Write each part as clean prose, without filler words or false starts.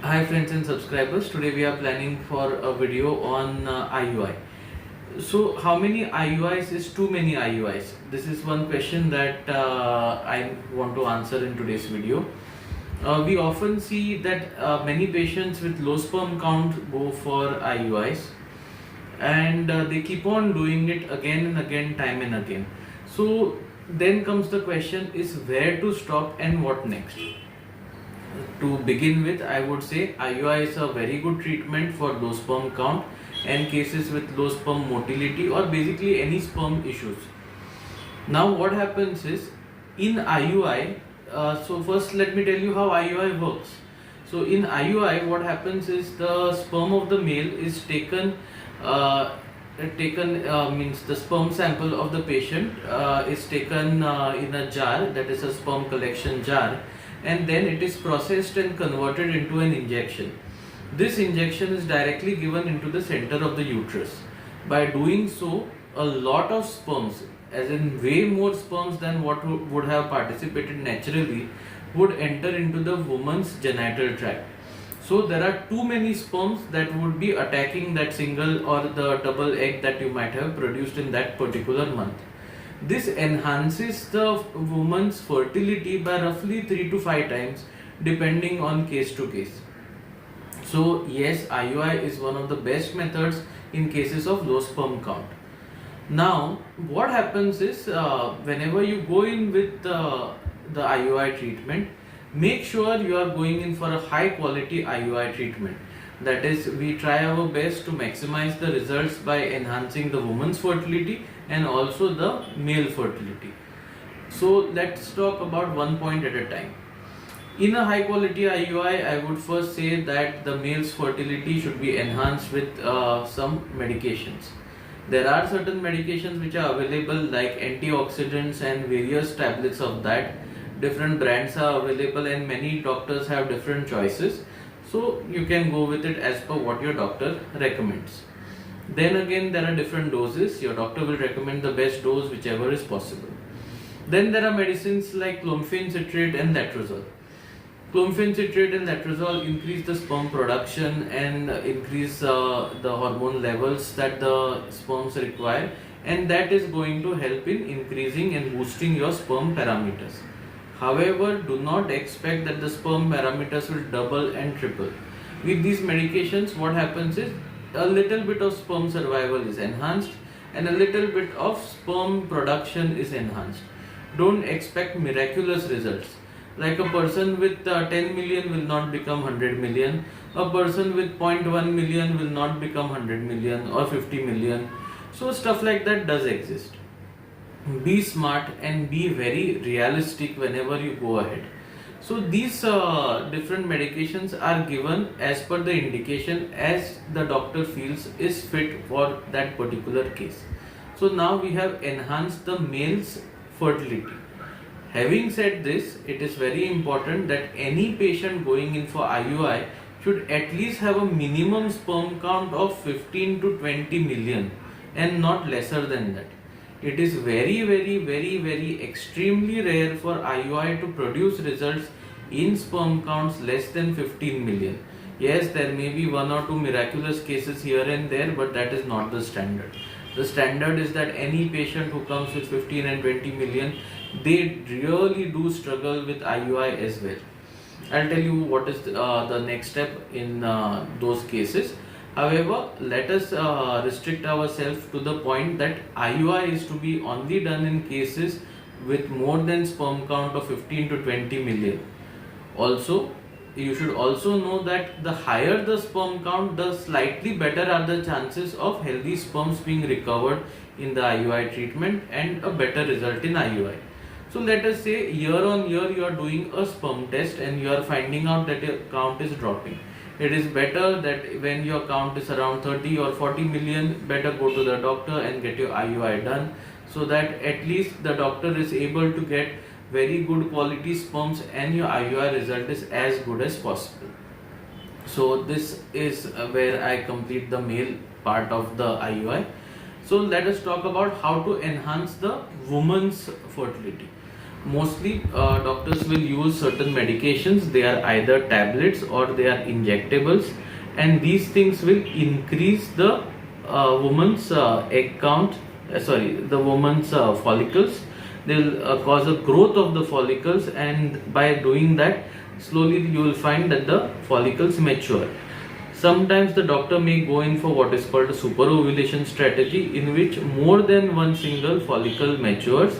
Hi friends and subscribers, today we are planning for a video on IUI. So how many IUIs is too many IUIs? This is one question that I want to answer in today's video. We often see that many patients with low sperm count go for IUIs, and they keep on doing it again and again, time and again. So then comes the question is where to stop and what next? To begin with, I would say IUI is a very good treatment for low sperm count and cases with low sperm motility or basically any sperm issues. Now what happens is in IUI, so first let me tell you how IUI works. So in IUI what happens is the sperm of the male is taken, means the sperm sample of the patient is taken in a jar, that is a sperm collection jar, and then it is processed and converted into an injection. This injection is directly given into the center of the uterus. By doing so, a lot of sperms, as in way more sperms than what would have participated naturally, would enter into the woman's genital tract. So there are too many sperms that would be attacking that single or the double egg that you might have produced in that particular month. This enhances the woman's fertility by roughly 3 to 5 times depending on case to case. So yes, IUI is one of the best methods in cases of low sperm count. Now what happens is whenever you go in with the IUI treatment, make sure you are going in for a high quality IUI treatment. That is, we try our best to maximize the results by enhancing the woman's fertility and also the male fertility. So let's talk about one point at a time. In a high quality IUI, I would first say that the male's fertility should be enhanced with some medications. There are certain medications which are available like antioxidants and various tablets of that. Different brands are available and many doctors have different choices. So you can go with it as per what your doctor recommends. Then again, there are different doses. Your doctor will recommend the best dose whichever is possible. Then there are medicines like clomiphene citrate and letrozole. Clomiphene citrate and letrozole increase the sperm production and increase the hormone levels that the sperms require, and that is going to help in increasing and boosting your sperm parameters. However, do not expect that the sperm parameters will double and triple. With these medications, what happens is a little bit of sperm survival is enhanced and a little bit of sperm production is enhanced. Don't expect miraculous results. Like a person with 10 million will not become 100 million. A person with 0.1 million will not become 100 million or 50 million. So stuff like that does exist. Be smart and be very realistic whenever you go ahead. So these different medications are given as per the indication as the doctor feels is fit for that particular case. So now we have enhanced the male's fertility. Having said this, it is very important that any patient going in for IUI should at least have a minimum sperm count of 15 to 20 million and not lesser than that. It is very extremely rare for IUI to produce results in sperm counts less than 15 million. Yes, there may be one or two miraculous cases here and there, but that is not the standard. The standard is that any patient who comes with 15 and 20 million, they really do struggle with IUI as well. I'll tell you what is the next step in those cases. However, let us restrict ourselves to the point that IUI is to be only done in cases with more than sperm count of 15 to 20 million. Also, you should also know that the higher the sperm count, the slightly better are the chances of healthy sperms being recovered in the IUI treatment and a better result in IUI. So let us say year on year you are doing a sperm test and you are finding out that your count is dropping. It is better that when your count is around 30 or 40 million, better go to the doctor and get your IUI done, so that at least the doctor is able to get very good quality sperms and your IUI result is as good as possible. So this is where I complete the male part of the IUI. So let us talk about how to enhance the woman's fertility. mostly doctors will use certain medications. They are either tablets or they are injectables, and these things will increase the woman's egg count, the woman's follicles. They'll cause a growth of the follicles, and by doing that, slowly you will find that the follicles mature. Sometimes the doctor may go in for what is called a superovulation strategy, in which more than one single follicle matures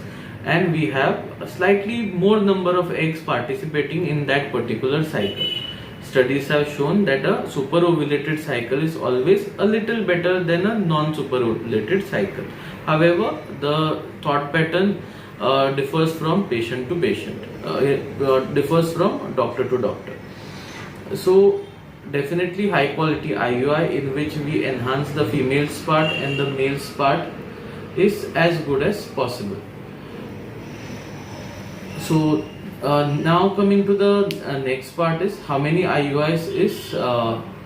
and we have a slightly more number of eggs participating in that particular cycle. Studies have shown that a superovulated cycle is always a little better than a non-superovulated cycle. However, the thought pattern differs from patient to patient, differs from doctor to doctor. So definitely high quality IUI in which we enhance the female's part and the male's part is as good as possible. So now coming to the next part is how many IUIs is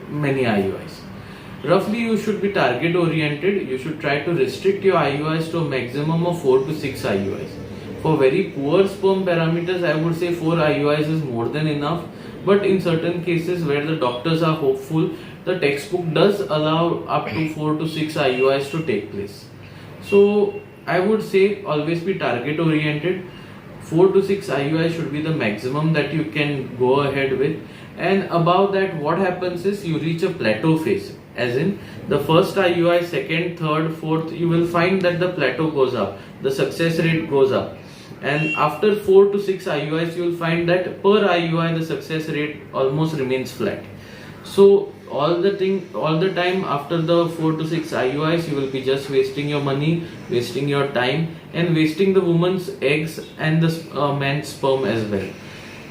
many IUIs. Roughly you should be target oriented. You should try to restrict your IUIs to a maximum of 4 to 6 IUIs. For very poor sperm parameters, I would say 4 IUIs is more than enough. But in certain cases where the doctors are hopeful, the textbook does allow up to 4 to 6 IUIs to take place. So I would say always be target oriented. 4 to 6 IUIs should be the maximum that you can go ahead with. And above that, what happens is you reach a plateau phase. As in the first IUI, second, third, fourth, you will find that the plateau goes up, the success rate goes up. And after 4 to 6 IUIs, you will find that per IUI the success rate almost remains flat. So all the time after the 4 to 6 IUIs, you will be just wasting your money, wasting your time, and wasting the woman's eggs and the man's sperm as well.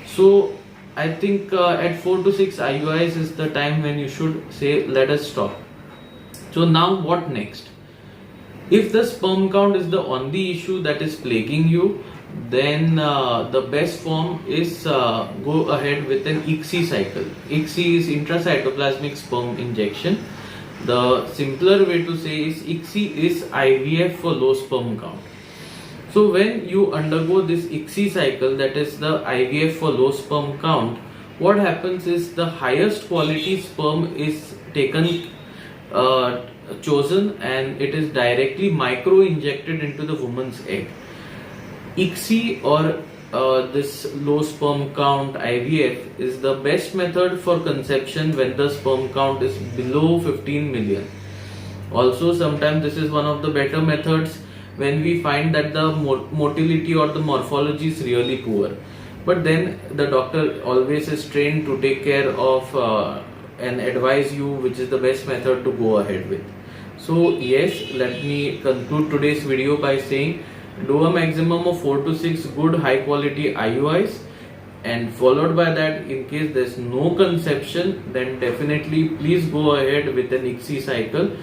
So I think at 4 to 6 IUIs is the time when you should say, let us stop. So now what next? If the sperm count is the only issue that is plaguing you, then the best form is go ahead with an ICSI cycle. ICSI is intracytoplasmic sperm injection. The simpler way to say is ICSI is IVF for low sperm count. So when you undergo this ICSI cycle, that is the IVF for low sperm count, what happens is the highest quality sperm is taken, chosen, and it is directly micro injected into the woman's egg. ICSI or this low sperm count IVF is the best method for conception when the sperm count is below 15 million. Also, sometimes this is one of the better methods when we find that the motility or the morphology is really poor. But then the doctor always is trained to take care of and advise you which is the best method to go ahead with. So yes, let me conclude today's video by saying, do a maximum of 4 to 6 good high quality IUIs, and followed by that, in case there is no conception, then definitely please go ahead with an ICSI cycle.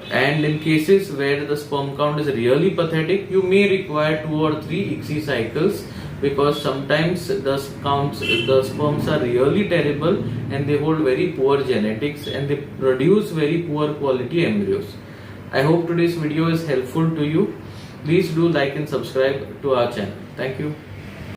And in cases where the sperm count is really pathetic, you may require 2 or 3 ICSI cycles, because sometimes the sperms are really terrible and they hold very poor genetics and they produce very poor quality embryos. I hope today's video is helpful to you. Please do like and subscribe to our channel. Thank you.